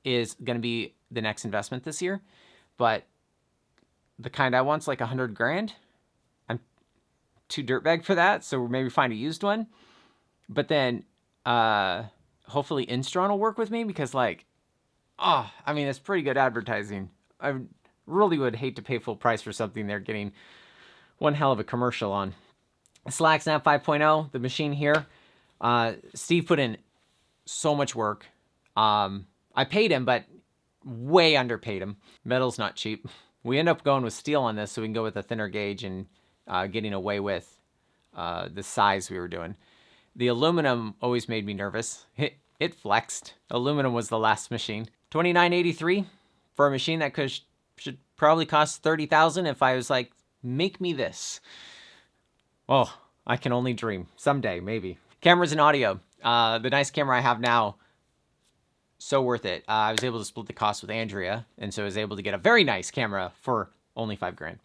is going to be the next investment this year, but the kind I want's like $100,000. I'm too dirtbag for that, so maybe find a used one. But then hopefully Instron will work with me because I mean, it's pretty good advertising. I really would hate to pay full price for something they're getting one hell of a commercial on. SlackSnap 5.0, the machine here. Steve put in so much work. I paid him, but way underpaid him. Metal's not cheap. We end up going with steel on this so we can go with a thinner gauge and getting away with the size we were doing. The aluminum always made me nervous. It flexed. Aluminum was the last machine. $29.83 for a machine that should probably cost $30,000 if I was like, make me this. Oh, I can only dream. Someday, maybe. Cameras and audio. The nice camera I have now, so worth it. I was able to split the cost with Andrea, and so I was able to get a very nice camera for only $5,000.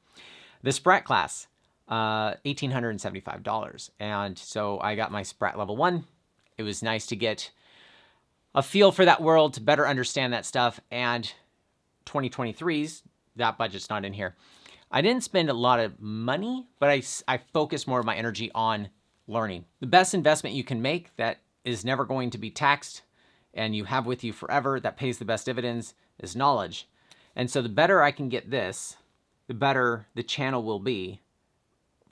The Sprat class, $1,875. And so I got my Sprat level 1. It was nice to get a feel for that world to better understand that stuff. And 2023's, that budget's not in here. I didn't spend a lot of money, but I focused more of my energy on learning. The best investment you can make that is never going to be taxed and you have with you forever, that pays the best dividends, is knowledge. And so the better I can get this, the better the channel will be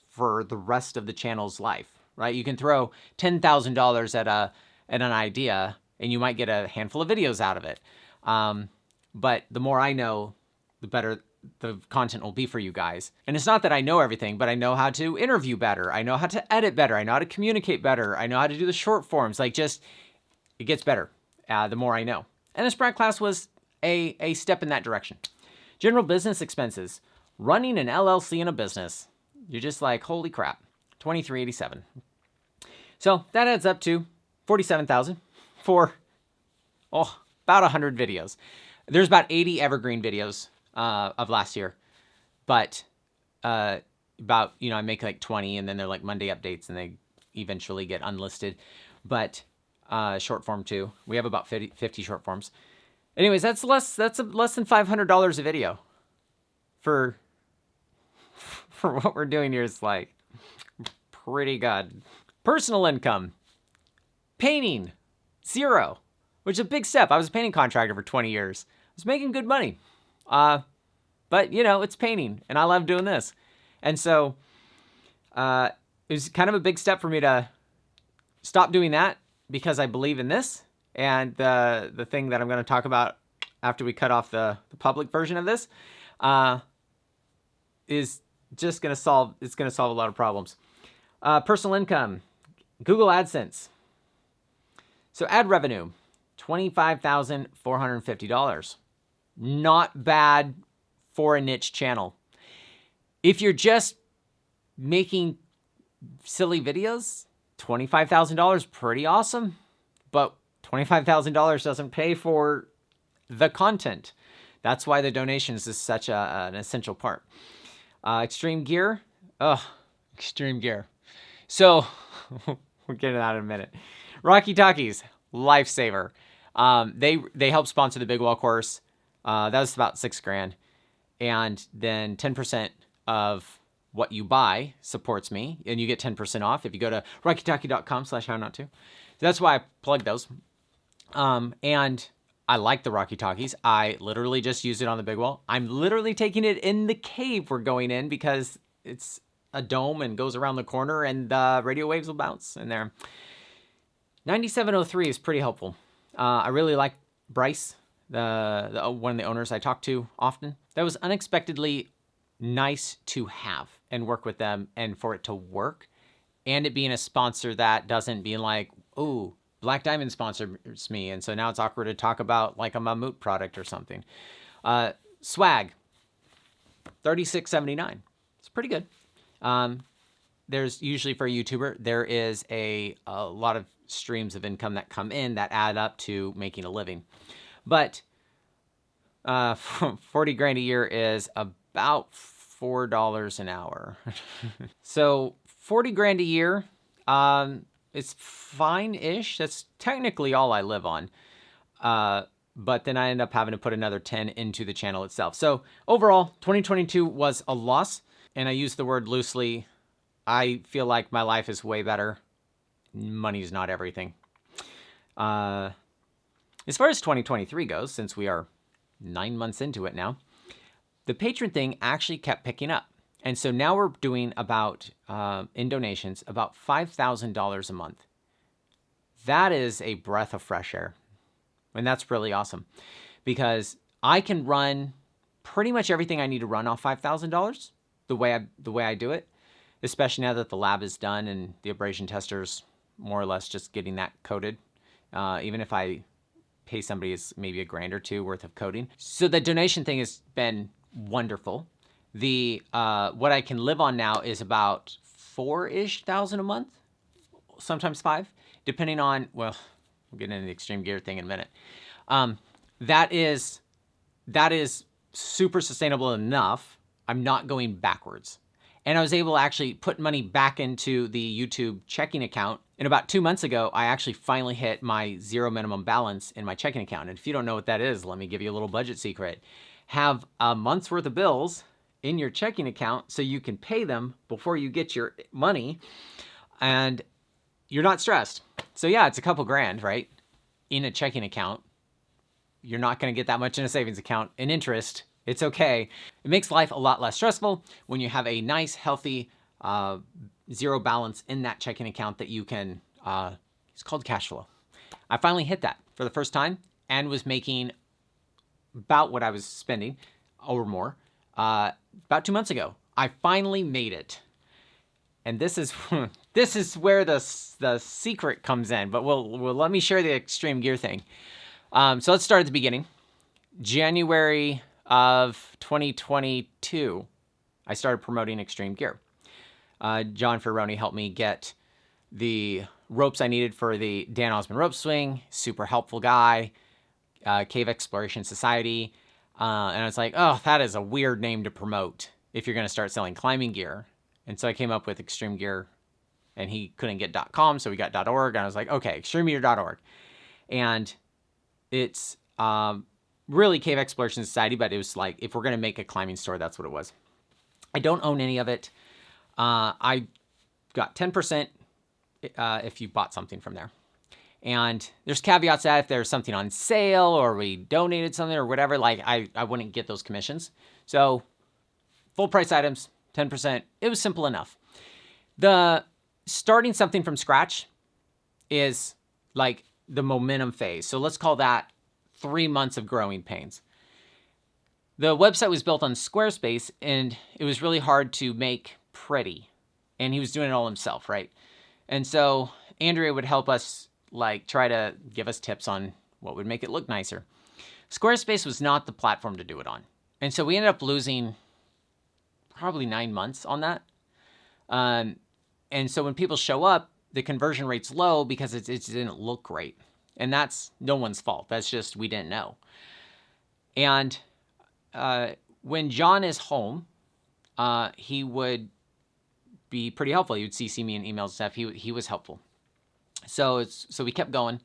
for the rest of the channel's life, right? You can throw $10,000 at an idea and you might get a handful of videos out of it. But the more I know, the better the content will be for you guys. And it's not that I know everything, but I know how to interview better. I know how to edit better. I know how to communicate better. I know how to do the short forms. Like, just, it gets better the more I know. And this Brad class was a step in that direction. General business expenses. Running an LLC in a business. You're just like, holy crap, $23.87. So that adds up to $47,000 for about 100 videos. There's about 80 evergreen videos of last year, but I make like 20 and then they're like Monday updates and they eventually get unlisted, but short form too. We have about 50 short forms. Anyways, that's less than $500 a video for what we're doing here. Is like pretty good. Personal income, painting, 0, which is a big step. I was a painting contractor for 20 years. I was making good money. But it's painting and I love doing this. And so, it was kind of a big step for me to stop doing that because I believe in this. And the thing that I'm going to talk about after we cut off the public version of this, is just going to solve a lot of problems. Personal income, Google AdSense. So ad revenue, $25,450. Not bad for a niche channel. If you're just making silly videos, $25,000, pretty awesome. But $25,000 doesn't pay for the content. That's why the donations is such an essential part. Extreme gear. Extreme gear. So, we'll get into that in a minute. Rocky Talkies, lifesaver. They help sponsor the Big Wall course. That was about $6,000. And then 10% of what you buy supports me, and you get 10% off if you go to rockytalkie.com/hownottto. That's why I plug those. And I like the Rocky Talkies. I literally just use it on the Big Wall. I'm literally taking it in the cave we're going in because it's a dome and goes around the corner and the radio waves will bounce in there. 9703 is pretty helpful. I really like Bryce, the one of the owners I talk to often. That was unexpectedly nice to have and work with them and for it to work. And it being a sponsor that doesn't be like, oh, Black Diamond sponsors me, and so now it's awkward to talk about like a Mammut product or something. Swag, $36.79. It's pretty good. There's usually for a YouTuber, there is a lot of streams of income that come in that add up to making a living. But 40 grand a year is about $4 an hour. So 40 grand a year, it's fine-ish. That's technically all I live on. But then I end up having to put another 10 into the channel itself. So overall, 2022 was a loss. And I use the word loosely. I feel like my life is way better. Money's not everything. As far as 2023 goes, since we are 9 months into it now, the patron thing actually kept picking up. And so now we're doing about, in donations, about $5,000 a month. That is a breath of fresh air. And that's really awesome. Because I can run pretty much everything I need to run off $5,000 the way I do it. Especially now that the lab is done and the abrasion tester's more or less just getting that coded. Even if I pay somebody maybe $1,000 or $2,000 worth of coding. So the donation thing has been wonderful. The what I can live on now is about $4,000 a month, sometimes $5,000, depending on, well, we'll get into the extreme gear thing in a minute. That is super sustainable enough. I'm not going backwards. And I was able to actually put money back into the YouTube checking account. And about 2 months ago, I actually finally hit my zero minimum balance in my checking account. And if you don't know what that is, let me give you a little budget secret. Have a month's worth of bills in your checking account so you can pay them before you get your money and you're not stressed. So yeah, it's a couple grand, right? In a checking account. You're not going to get that much in a savings account in interest. It's okay. It makes life a lot less stressful when you have a nice, healthy zero balance in that checking account that you can, it's called cash flow. I finally hit that for the first time and was making about what I was spending or more about 2 months ago. I finally made it. And this is this is where the secret comes in, but we'll let me share the extreme gear thing. So let's start at the beginning. January of 2022, I started promoting extreme gear. John Ferroni helped me get the ropes I needed for the Dan Osmond rope swing. Super helpful guy. Cave Exploration Society. And I was like, oh, that is a weird name to promote if you're going to start selling climbing gear. And so I came up with Extreme Gear, and he couldn't get .com, so we got .org. And I was like, okay, extremegear.org. And it's really Cave Exploration Society, but it was like, if we're going to make a climbing store, that's what it was. I don't own any of it. I got 10% if you bought something from there. And there's caveats that if there's something on sale or we donated something or whatever, like I wouldn't get those commissions. So full price items, 10%. It was simple enough. The starting something from scratch is like the momentum phase. So let's call that 3 months of growing pains. The website was built on Squarespace, and it was really hard to make pretty. And he was doing it all himself, right? And so Andrea would help us like try to give us tips on what would make it look nicer. Squarespace was not the platform to do it on. And so we ended up losing probably 9 months on that. And so when people show up, the conversion rate's low because it didn't look great. And that's no one's fault. That's just, we didn't know. And when John is home, he would be pretty helpful. He would CC me in emails and stuff. He was helpful. So we kept going,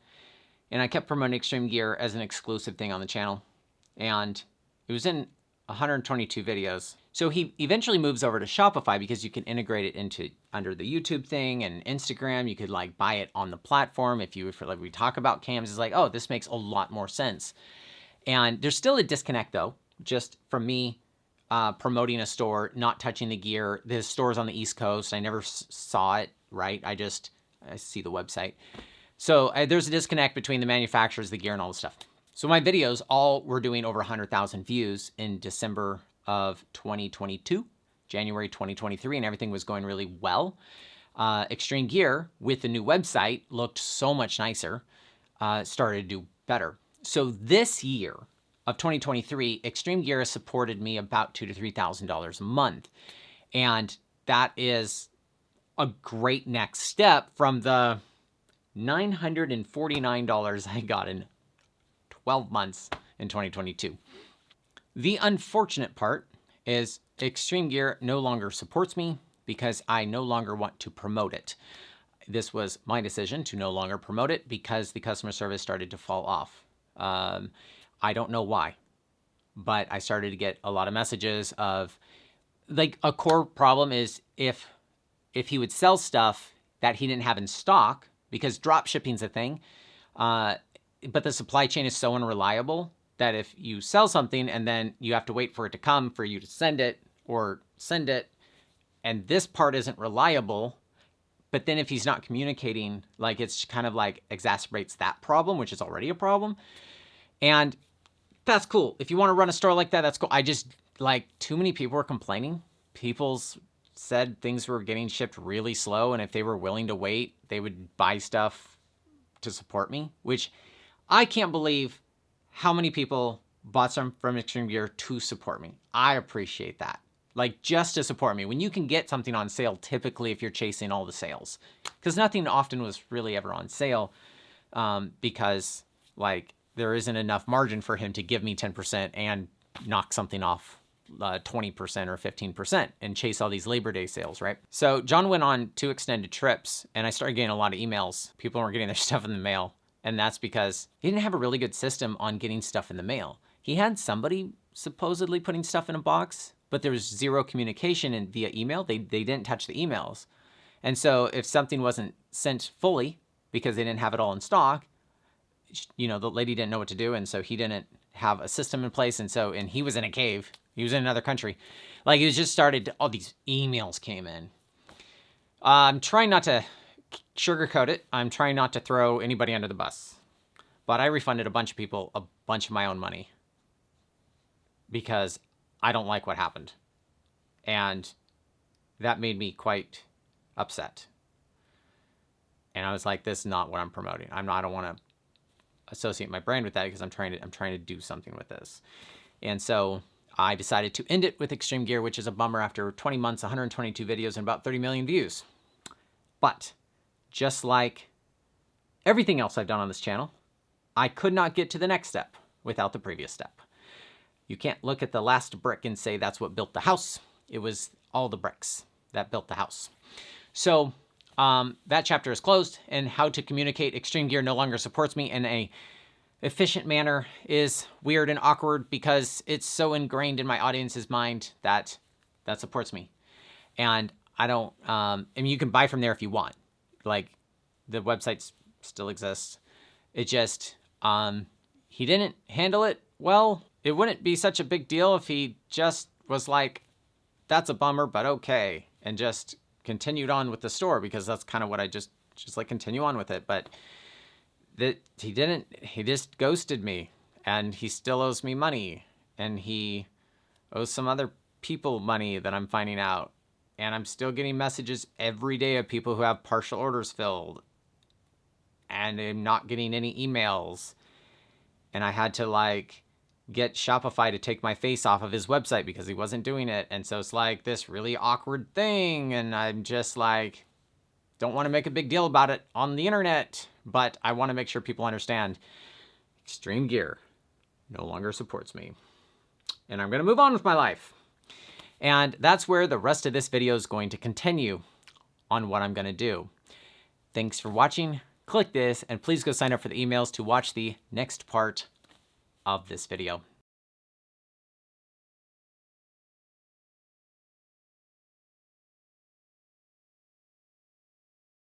and I kept promoting Extreme Gear as an exclusive thing on the channel. And it was in 122 videos. So he eventually moves over to Shopify because you can integrate it into under the YouTube thing and Instagram. You could like buy it on the platform. If you like we talk about cams, it's like, oh, this makes a lot more sense. And there's still a disconnect though, just from me promoting a store, not touching the gear. The store's on the East Coast. I never saw it, right? I see the website. So there's a disconnect between the manufacturers, the gear, and all the stuff. So my videos all were doing over 100,000 views in December of 2022, January 2023, and everything was going really well. Extreme Gear, with the new website, looked so much nicer, started to do better. So this year of 2023, Extreme Gear has supported me about $2,000 to $3,000 a month. And that is a great next step from the $949 I got in 12 months in 2022. The unfortunate part is Extreme Gear no longer supports me because I no longer want to promote it. This was my decision to no longer promote it because the customer service started to fall off. I don't know why, but I started to get a lot of messages of, like, a core problem is if he would sell stuff that he didn't have in stock, because drop shipping's a thing, but the supply chain is so unreliable that if you sell something and then you have to wait for it to come for you to send it, and this part isn't reliable, but then if he's not communicating, like, it's kind of like exacerbates that problem, which is already a problem. And that's cool. If you want to run a store like that, that's cool. I just, like, too many people were complaining. People said things were getting shipped really slow, and if they were willing to wait, they would buy stuff to support me, which I can't believe how many people bought some from Extreme Gear to support me. I appreciate that. Like, just to support me. When you can get something on sale, typically if you're chasing all the sales. Because nothing often was really ever on sale because, like, there isn't enough margin for him to give me 10% and knock something off 20% or 15% and chase all these Labor Day sales, right? So John went on 2 extended trips, and I started getting a lot of emails. People weren't getting their stuff in the mail, and that's because he didn't have a really good system on getting stuff in the mail. He had somebody supposedly putting stuff in a box, but there was zero communication via email. They didn't touch the emails. And so if something wasn't sent fully because they didn't have it all in stock, you know, the lady didn't know what to do, and so he didn't have a system in place, and he was in a cave. He was in another country. Like, it was just started, all these emails came in. I'm trying not to sugarcoat it. I'm trying not to throw anybody under the bus. But I refunded a bunch of people a bunch of my own money because I don't like what happened. And that made me quite upset. And I was like, this is not what I'm promoting. I don't want to associate my brand with that because I'm trying to do something with this. And so I decided to end it with Extreme Gear, which is a bummer after 20 months, 122 videos, and about 30 million views. But just like everything else I've done on this channel, I could not get to the next step without the previous step. You can't look at the last brick and say that's what built the house. It was all the bricks that built the house. So that chapter is closed, and how to communicate Extreme Gear no longer supports me in a efficient manner is weird and awkward because it's so ingrained in my audience's mind that supports me. And I don't, I mean, you can buy from there if you want. Like, the websites still exist. It just, he didn't handle it well. It wouldn't be such a big deal if he just was like, that's a bummer, but okay, and just continued on with the store, because that's kind of what I just like continue on with it. But that he didn't, he just ghosted me, and he still owes me money, and he owes some other people money that I'm finding out. And I'm still getting messages every day of people who have partial orders filled, and I'm not getting any emails. And I had to like get Shopify to take my face off of his website because he wasn't doing it. And so it's like this really awkward thing. And I'm just like, don't want to make a big deal about it on the internet, but I want to make sure people understand Extreme Gear no longer supports me. And I'm going to move on with my life. And that's where the rest of this video is going to continue on what I'm going to do. Thanks for watching. Click this, and please go sign up for the emails to watch the next part of this video.